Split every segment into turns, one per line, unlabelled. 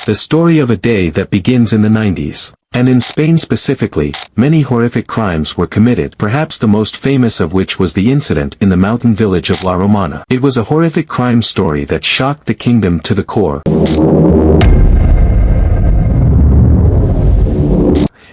The story of a day that begins in the 90s. And in Spain specifically, many horrific crimes were committed, perhaps the most famous of which was the incident in the mountain village of La Romana. It was a horrific crime story that shocked the kingdom to the core,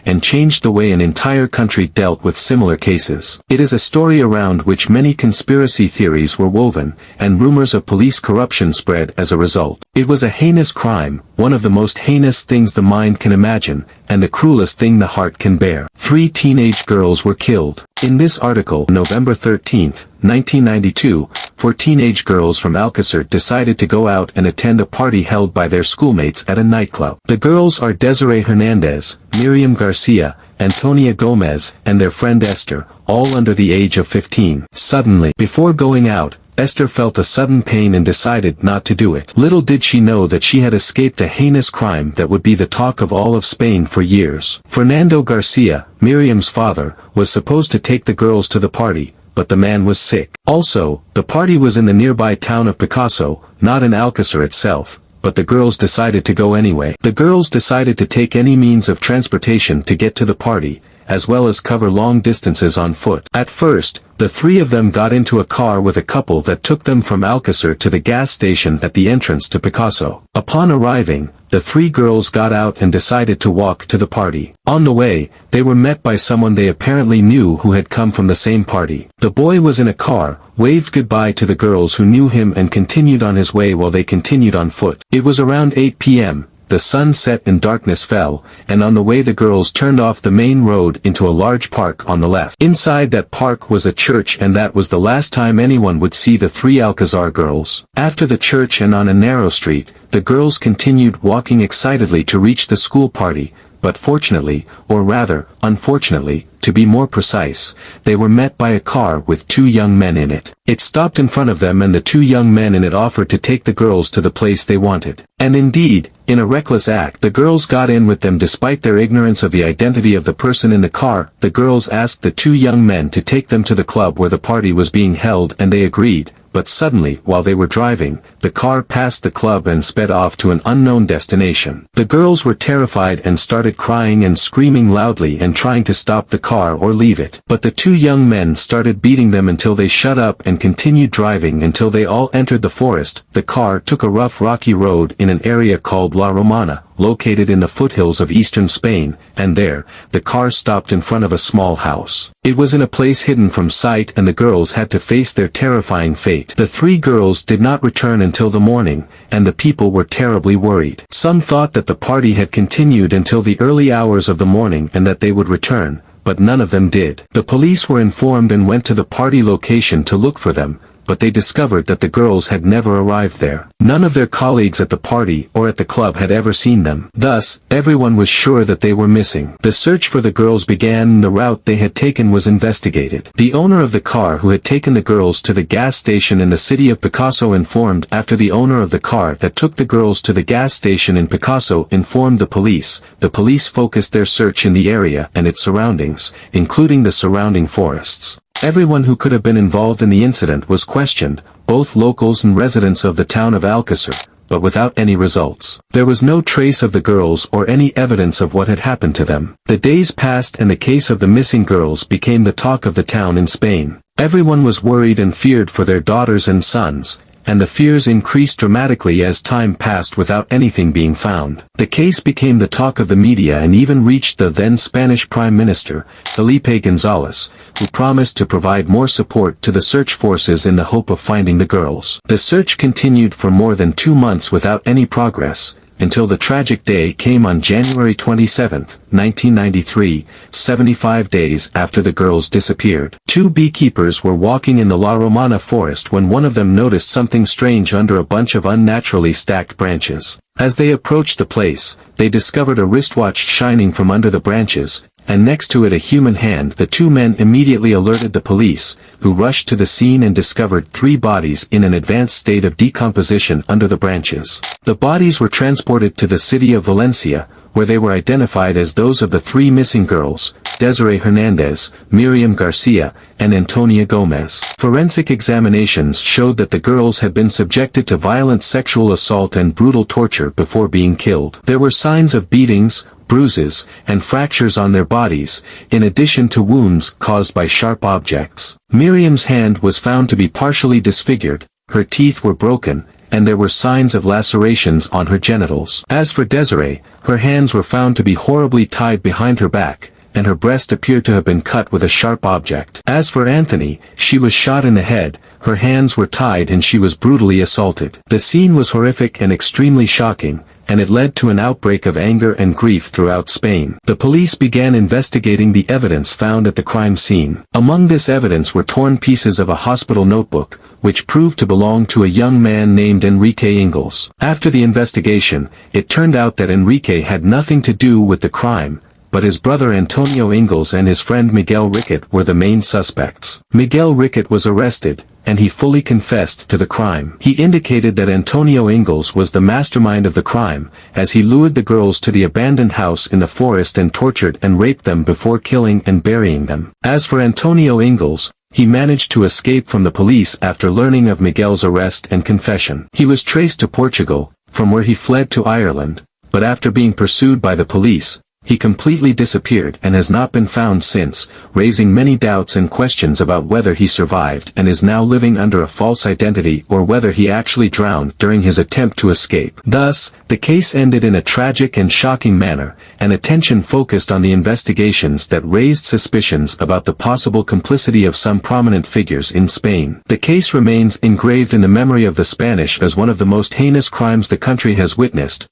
and changed the way an entire country dealt with similar cases. It is a story around which many conspiracy theories were woven, and rumors of police corruption spread as a result. It was a heinous crime, one of the most heinous things the mind can imagine, and the cruelest thing the heart can bear. 3 teenage girls were killed. In this article, November 13, 1992, 4 teenage girls from Alcasser decided to go out and attend a party held by their schoolmates at a nightclub. The girls are Desiree Hernandez, Miriam Garcia, Antonia Gomez, and their friend Esther, all under the age of 15. Suddenly, before going out, Esther felt a sudden pain and decided not to do it. Little did she know that she had escaped a heinous crime that would be the talk of all of Spain for years. Fernando Garcia, Miriam's father, was supposed to take the girls to the party, but the man was sick. Also, the party was in the nearby town of Picasso, not in Alcasser itself, but the girls decided to go anyway. The girls decided to take any means of transportation to get to the party, as well as cover long distances on foot. At first, the 3 of them got into a car with a couple that took them from Alcasser to the gas station at the entrance to Picasso. Upon arriving, the 3 girls got out and decided to walk to the party. On the way, they were met by someone they apparently knew who had come from the same party. The boy was in a car, waved goodbye to the girls who knew him and continued on his way while they continued on foot. It was around 8 p.m. The sun set and darkness fell, and on the way the girls turned off the main road into a large park on the left. Inside that park was a church, and that was the last time anyone would see the 3 Alcazar girls. After the church and on a narrow street, the girls continued walking excitedly to reach the school party, but fortunately, or rather, unfortunately, to be more precise, they were met by a car with 2 young men in it. It stopped in front of them and the 2 young men in it offered to take the girls to the place they wanted. And indeed, in a reckless act, the girls got in with them despite their ignorance of the identity of the person in the car. The girls asked the 2 young men to take them to the club where the party was being held, and they agreed. But suddenly, while they were driving, the car passed the club and sped off to an unknown destination. The girls were terrified and started crying and screaming loudly and trying to stop the car or leave it. But the 2 young men started beating them until they shut up and continued driving until they all entered the forest. The car took a rough rocky road in an area called La Romana, located in the foothills of eastern Spain, and there, the car stopped in front of a small house. It was in a place hidden from sight, and the girls had to face their terrifying fate. The 3 girls did not return until the morning, and the people were terribly worried. Some thought that the party had continued until the early hours of the morning and that they would return, but none of them did. The police were informed and went to the party location to look for them, but they discovered that the girls had never arrived there. None of their colleagues at the party or at the club had ever seen them. Thus, everyone was sure that they were missing. The search for the girls began and the route they had taken was investigated. The owner of the car who had taken the girls to the gas station in the city of Picasso informed after the owner of the car that took the girls to the gas station in Picasso informed the police. The police focused their search in the area and its surroundings, including the surrounding forests. Everyone who could have been involved in the incident was questioned, both locals and residents of the town of Alcasser, but without any results. There was no trace of the girls or any evidence of what had happened to them. The days passed and the case of the missing girls became the talk of the town in Spain. Everyone was worried and feared for their daughters and sons, and the fears increased dramatically as time passed without anything being found. The case became the talk of the media and even reached the then Spanish Prime Minister, Felipe González, who promised to provide more support to the search forces in the hope of finding the girls. The search continued for more than 2 months without any progress, until the tragic day came on January 27, 1993, 75 days after the girls disappeared. 2 beekeepers were walking in the La Romana forest when one of them noticed something strange under a bunch of unnaturally stacked branches. As they approached the place, they discovered a wristwatch shining from under the branches, and next to it a human hand. The 2 men immediately alerted the police, who rushed to the scene and discovered 3 bodies in an advanced state of decomposition under the branches. The bodies were transported to the city of Valencia, where they were identified as those of the 3 missing girls. Desiree Hernandez, Miriam Garcia, and Antonia Gomez. Forensic examinations showed that the girls had been subjected to violent sexual assault and brutal torture before being killed. There were signs of beatings, bruises, and fractures on their bodies, in addition to wounds caused by sharp objects. Miriam's hand was found to be partially disfigured, her teeth were broken, and there were signs of lacerations on her genitals. As for Desiree, her hands were found to be horribly tied behind her back, and her breast appeared to have been cut with a sharp object. As for Anthony, she was shot in the head, her hands were tied and she was brutally assaulted. The scene was horrific and extremely shocking, and it led to an outbreak of anger and grief throughout Spain. The police began investigating the evidence found at the crime scene. Among this evidence were torn pieces of a hospital notebook, which proved to belong to a young man named Enrique Ingles. After the investigation, it turned out that Enrique had nothing to do with the crime, but his brother Antonio Ingles and his friend Miguel Riquet were the main suspects. Miguel Riquet was arrested, and he fully confessed to the crime. He indicated that Antonio Ingles was the mastermind of the crime, as he lured the girls to the abandoned house in the forest and tortured and raped them before killing and burying them. As for Antonio Ingles, he managed to escape from the police after learning of Miguel's arrest and confession. He was traced to Portugal, from where he fled to Ireland, but after being pursued by the police, he completely disappeared and has not been found since, raising many doubts and questions about whether he survived and is now living under a false identity or whether he actually drowned during his attempt to escape. Thus, the case ended in a tragic and shocking manner, and attention focused on the investigations that raised suspicions about the possible complicity of some prominent figures in Spain. The case remains engraved in the memory of the Spanish as one of the most heinous crimes the country has witnessed.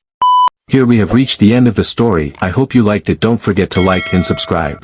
Here we have reached the end of the story. I hope you liked it. Don't forget to like and subscribe.